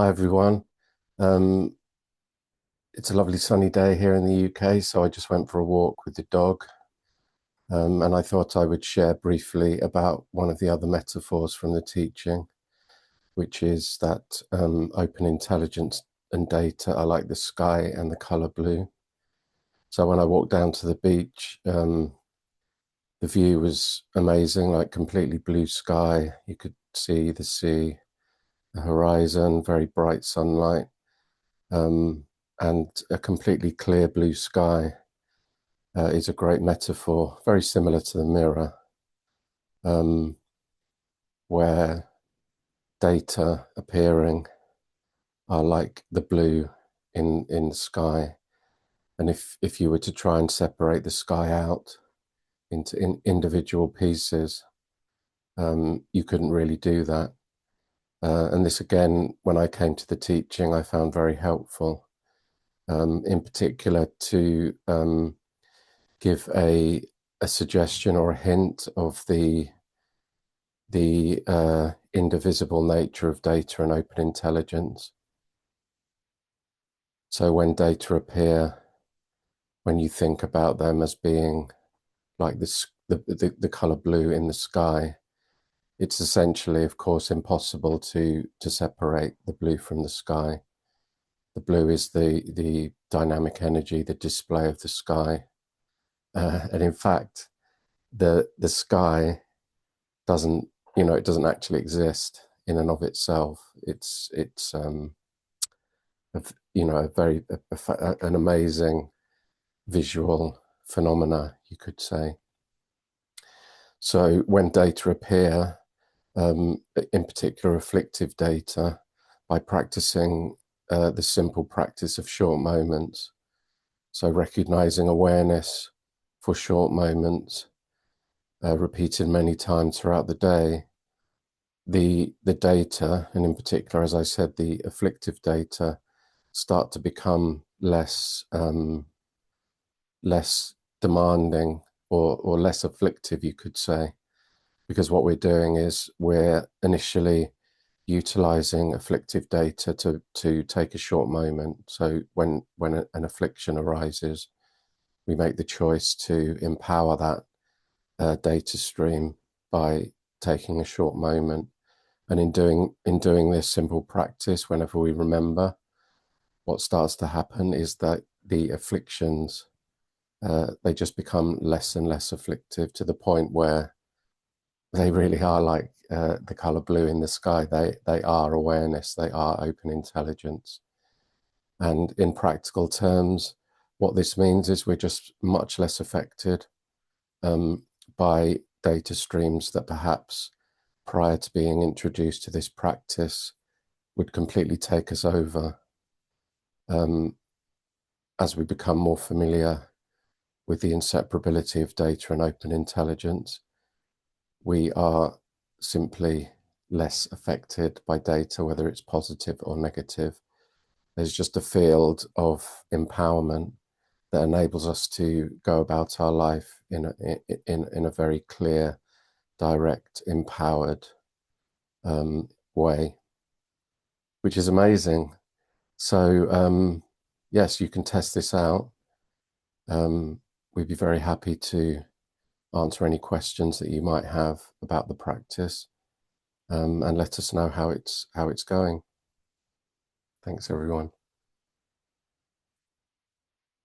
Hi everyone. Um, it's a lovely sunny day here in the UK, so I just went for a walk with the dog. And I thought I would share briefly about one of the other metaphors from the teaching, which is that open intelligence and data are like the sky and the color blue. So when I walked down to the beach, the view was amazing, like completely blue sky. You could see the sea, the horizon, very bright sunlight. Um, and a completely clear blue sky is a great metaphor, very similar to the mirror, um, where data appearing are like the blue in the sky. And if you were to try and separate the sky out into individual pieces, you couldn't really do that. And this again, when I came to the teaching, I found very helpful, in particular to give a suggestion or a hint of the indivisible nature of data and open intelligence. So when data appear, when you think about them as being like the color blue in the sky, it's essentially, of course, impossible to separate the blue from the sky. The blue is the dynamic energy, the display of the sky, and in fact, the sky doesn't, it doesn't actually exist in and of itself. It's a very an amazing visual phenomena, you could say. So when data appear, in particular afflictive data, by practicing the simple practice of short moments, so recognizing awareness for short moments, repeated many times throughout the day, the data, and in particular, as I said, the afflictive data, start to become less demanding or less afflictive, you could say, because what we're doing is we're initially utilizing afflictive data to take a short moment. So when an affliction arises, we make the choice to empower that data stream by taking a short moment. And in doing this simple practice, whenever we remember, what starts to happen is that the afflictions they just become less and less afflictive to the point where they really are like the color blue in the sky. They are awareness. They are open intelligence. And in practical terms, what this means is we're just much less affected by data streams that perhaps prior to being introduced to this practice would completely take us over. As we become more familiar with the inseparability of data and open intelligence, we are simply less affected by data, whether it's positive or negative. There's just a field of empowerment that enables us to go about our life in a very clear, direct, empowered way, which is amazing. So yes, you can test this out. We'd be very happy to answer any questions that you might have about the practice, and let us know how it's going. Thanks, everyone.